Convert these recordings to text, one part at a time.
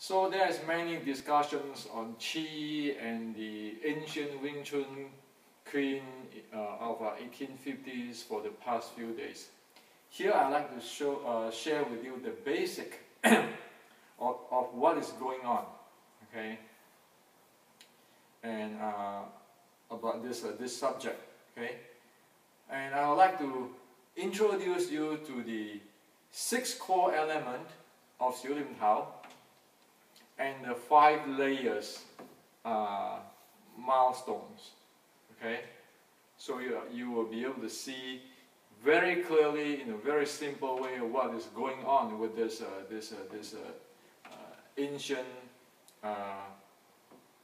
So there's many discussions on Qi and the ancient Wing Chun Queen of 1850s for the past few days. Here I'd like to share with you the basic of what is going on, okay, and about this subject, okay. And I would like to introduce you to the 6 core elements of Xiu Lim Tao and the 5 layers milestones, okay. So you will be able to see very clearly, in a very simple way, what is going on with this ancient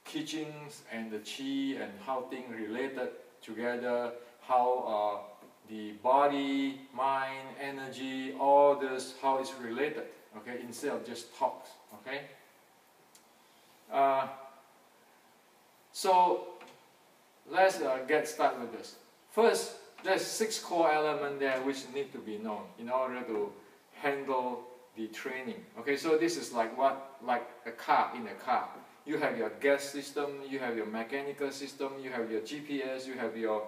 teachings and the Qi, and how things related together, how the body, mind, energy, all this, how it's related, okay, instead of just talks, okay. So let's get started with this. First, there's 6 core elements there which need to be known in order to handle the training. Okay, so this is like a car in a car. You have your gas system, you have your mechanical system, you have your GPS, you have your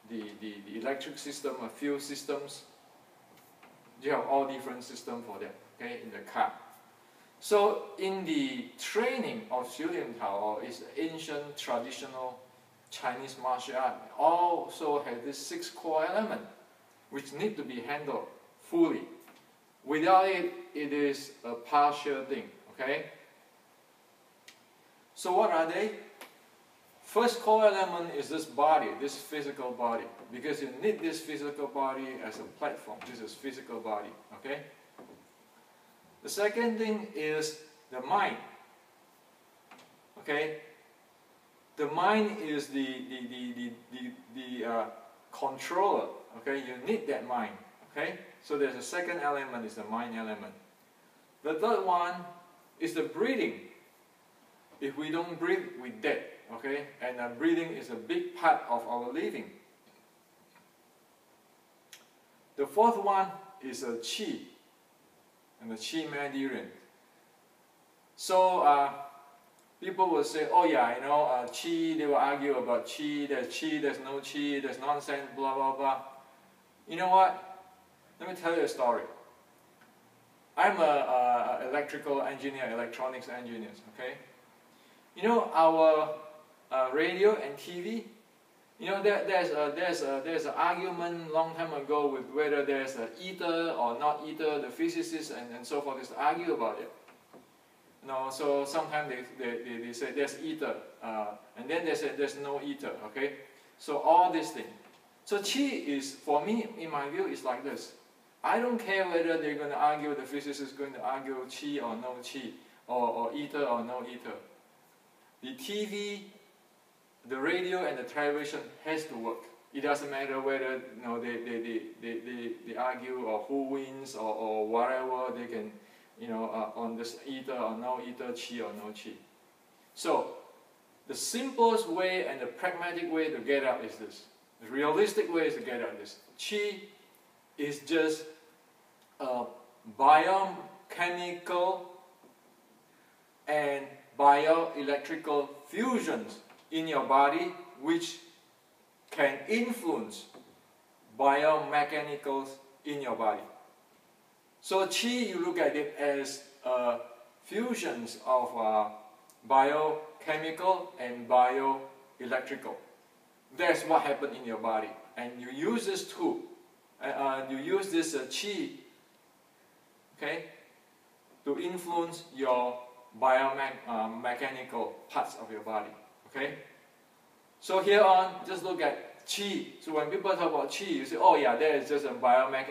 the electric system, fuel systems. You have all different systems for that, okay, in the car. So in the training of Xiu Lim Tao, or its ancient traditional Chinese martial art, also has this 6 core elements which need to be handled fully. Without it, it is a partial thing, okay? So what are they? First core element is this body, this physical body, because you need this physical body as a platform. This is physical body, okay? The second thing is the mind, okay? The mind is the controller, okay? You need that mind, okay? So there's a second element, is the mind element. The third one is the breathing. If we don't breathe, we're dead, okay? And breathing is a big part of our living. The fourth one is a Qi, and the Qi Mandarin. So people will say, oh yeah, you know, Qi, they will argue about Qi, there's no Qi, there's nonsense, blah, blah, blah. You know what? Let me tell you a story. I'm an electrical engineer, electronics engineer, okay? You know, our radio and TV, you know, there's an argument long time ago with whether there's an ether or not ether. The physicists and so forth is argue about it. You know, so sometimes they say there's ether, and then they say there's no ether, okay? So all these things. So Qi is, for me, in my view, is like this. I don't care whether they're going to argue, the physicists going to argue Qi or no Qi, or ether or no ether. The TV, the radio, and the television has to work. It doesn't matter whether, you know, they argue or who wins or whatever. They can, you know, on this ether or no ether, Qi or no Qi. So the simplest way and the pragmatic way to get out is this. The realistic way is to get out this. Qi is just biochemical and bioelectrical fusions in your body which can influence biomechanicals in your body. So Qi, you look at it as fusions of biochemical and bioelectrical. That's what happens in your body, and you use this tool. You use this Qi, okay, to influence your biomechanical parts of your body, okay? So here on, just look at Qi. So when people talk about Qi, you say, oh yeah, there is just a biochemical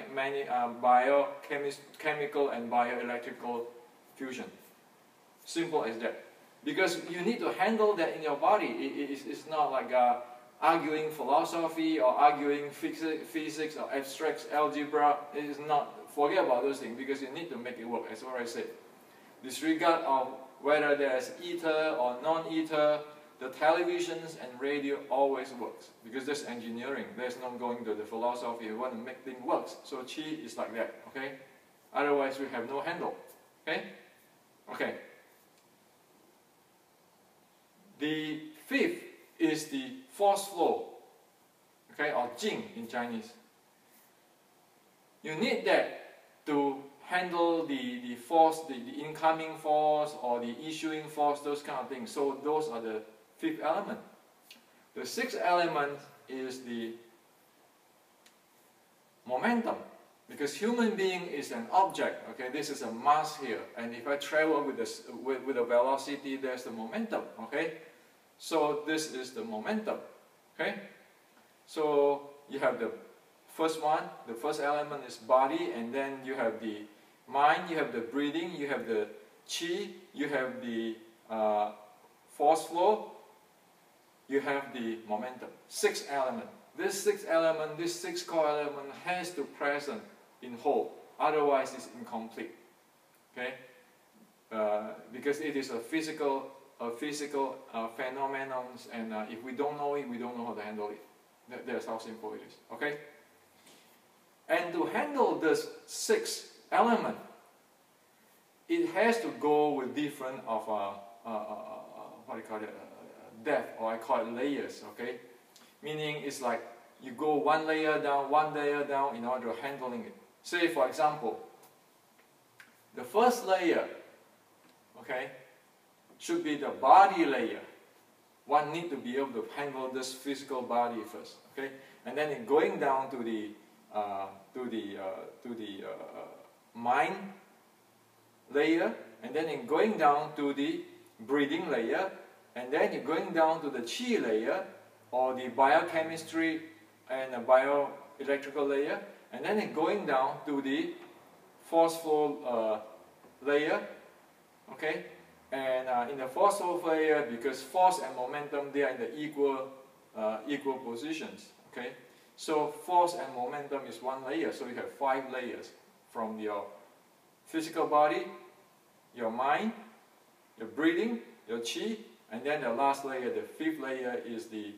and bioelectrical fusion. Simple as that. Because you need to handle that in your body. It's not like arguing philosophy or arguing physics or abstract algebra. It is not. Forget about those things, because you need to make it work, as what I said. Disregard of whether there's ether or non-ether, the televisions and radio always works, because that's engineering. There's no going to the philosophy. You want to make things work. So Qi is like that, okay? Otherwise, we have no handle. Okay? Okay. The fifth is the force flow. Okay, or Jing in Chinese. You need that to handle the force, the incoming force or the issuing force, those kind of things. So those are the fifth element. The sixth element is the momentum, because human being is an object. Okay, this is a mass here, and if I travel with a velocity, there's the momentum. Okay, so this is the momentum. Okay, so you have the first one, the first element is body, and then you have the mind, you have the breathing, you have the qi, you have the force flow, you have the momentum. Sixth element. This sixth element, this sixth core element has to present in whole. Otherwise, it's incomplete. Okay, because it is a physical phenomenon, and if we don't know it, we don't know how to handle it. That's how simple it is. Okay. And to handle this sixth element, it has to go with different of what do you call it, depth, or I call it layers. Okay, meaning it's like you go one layer down in order to handling it. Say for example, the first layer, okay, should be the body layer. One need to be able to handle this physical body first. Okay, and then going down to the mind layer, and then in going down to the breathing layer, and then you're going down to the qi layer, or the biochemistry and the bioelectrical layer, and then in going down to the force flow layer. Okay, and in the force flow layer, because force and momentum, they are in the equal positions. Okay. So force and momentum is one layer, so you have 5 layers from your physical body, your mind, your breathing, your qi, and then the last layer, the fifth layer, is the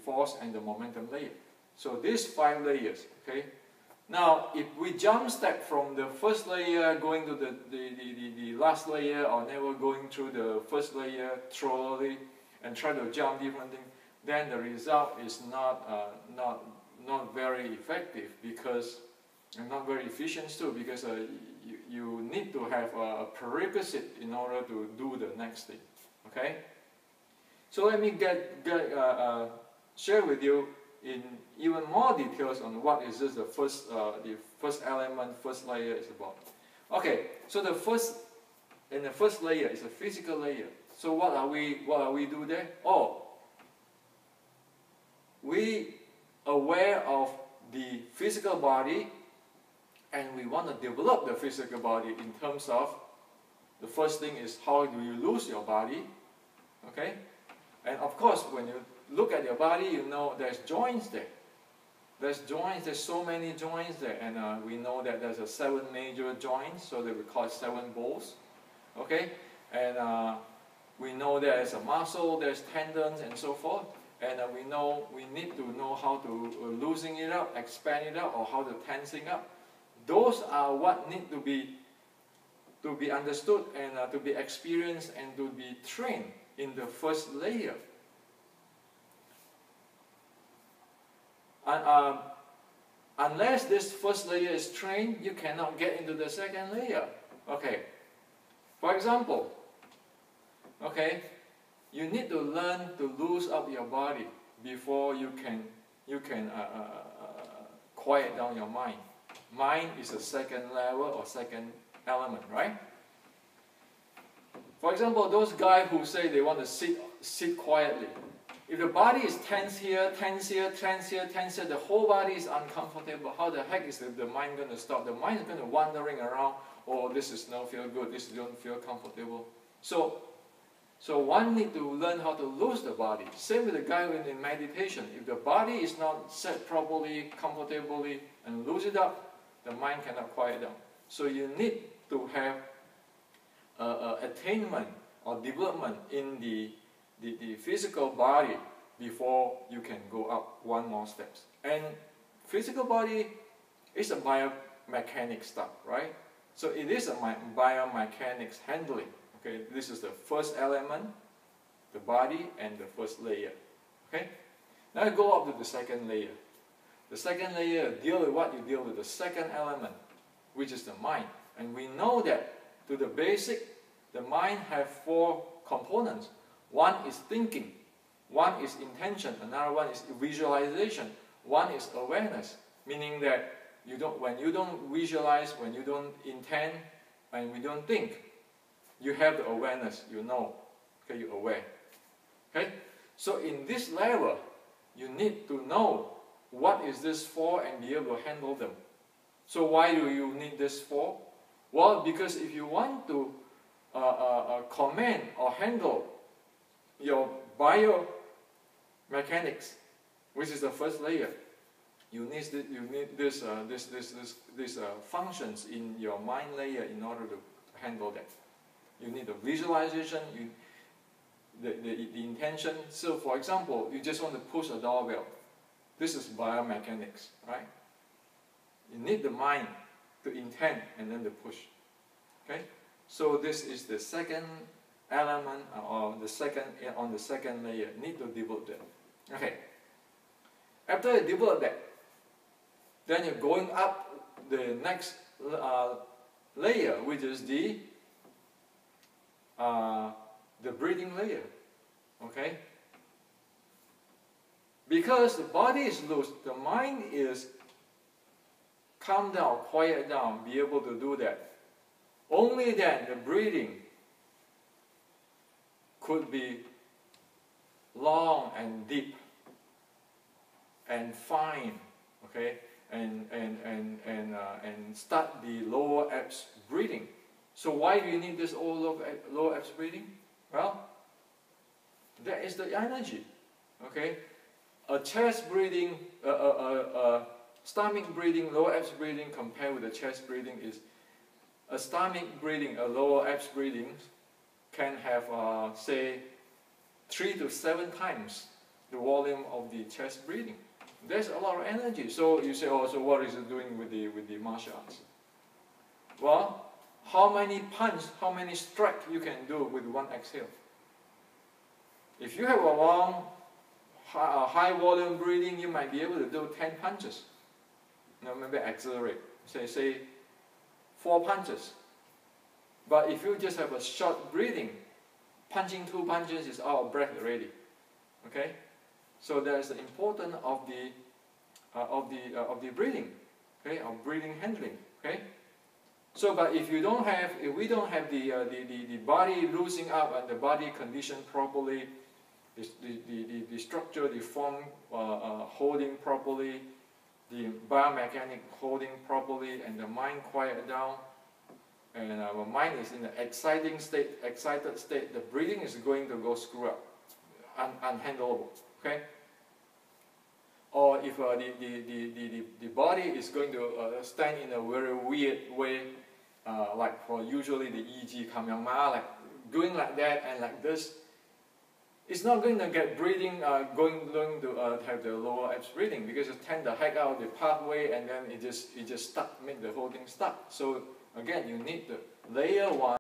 force and the momentum layer. So these 5 layers. Okay. Now, if we jump step from the first layer going to the last layer, or never going through the first layer thoroughly and try to jump different things, then the result is not very effective, because, and not very efficient too, because you need to have a prerequisite in order to do the next thing. Okay. So let me share with you in even more details on what is this the first element, first layer is about. Okay. So the first layer is a physical layer. So what are we do there? Oh, we aware of the physical body, and we want to develop the physical body in terms of, the first thing is, how do you lose your body? Okay, and of course when you look at your body, you know there's joints there. There's joints, there's so many joints there, and we know that there's 7 major joints, so that we call it 7 bones. Okay, and we know there's a muscle, there's tendons, and so forth. And we need to know how to loosen it up, expand it up, or how to tensing up. Those are what need to be understood, and to be experienced, and to be trained in the first layer. And unless this first layer is trained, you cannot get into the second layer. Okay. For example, okay, you need to learn to loose up your body before you can quiet down your mind. Mind is a second level or second element, right? For example, those guys who say they want to sit quietly. If the body is tense here, tense here, tense here, tense here, the whole body is uncomfortable. How the heck is the mind going to stop? The mind is going to wandering around. Oh, this is not feel good. This don't feel comfortable. So one need to learn how to lose the body. Same with the guy in meditation. If the body is not set properly, comfortably, and loose it up, the mind cannot quiet down. So you need to have attainment or development in the physical body before you can go up one more steps. And physical body is a biomechanics stuff, right? So it is a biomechanics handling. Okay, this is the first element, the body, and the first layer. Okay, now you go up to the second layer. The second layer deal with what? You deal with the second element, which is the mind. And we know that to the basic, the mind have four components. One is thinking, one is intention, another one is visualization, one is awareness, meaning that when you don't visualize, when you don't intend, when we don't think, you have the awareness, you know, okay, you're aware. Okay? So in this level, you need to know what is this for and be able to handle them. So why do you need this for? Well, because if you want to command or handle your biomechanics, which is the first layer, you need this functions in your mind layer in order to handle that. You need the visualization, the intention. So, for example, you just want to push a doorbell. This is biomechanics, right? You need the mind to intend and then to push. Okay? So this is the second element or on the second layer. Need to develop that. Okay. After you develop that, then you're going up the next layer, which is the breathing layer. Okay? Because the body is loose, the mind is calm down, quiet down, be able to do that. Only then the breathing could be long and deep and fine, okay, and start the lower abs breathing. So why do you need this lower abs breathing? Well, that is the energy, okay. A chest breathing, stomach breathing, lower abs breathing compared with the chest breathing is a stomach breathing, a lower abs breathing can have say 3 to 7 times the volume of the chest breathing. There's a lot of energy. So you say, oh, so what is it doing with the martial arts? Well, how many punch, how many strike you can do with one exhale? If you have a long, high volume breathing, you might be able to do 10 punches. Now maybe accelerate. Say 4 punches. But if you just have a short breathing, punching 2 punches is out of breath already. Okay? So there's the importance of the breathing, okay, of breathing handling. Okay? So, but if we don't have the body loosening up and the body conditioned properly, the structure, the form holding properly, the biomechanic holding properly, and the mind quiet down, and our mind is in an excited state, the breathing is going to go screw up, unhandleable. Okay? Or if the body is going to stand in a very weird way, like for usually the EG Kamyangma, like doing like that and like this, it's not going to get breathing going to have the lower abs breathing, because it tend the heck out of the pathway and then it just stuck, make the whole thing stuck. So again, you need the layer 1.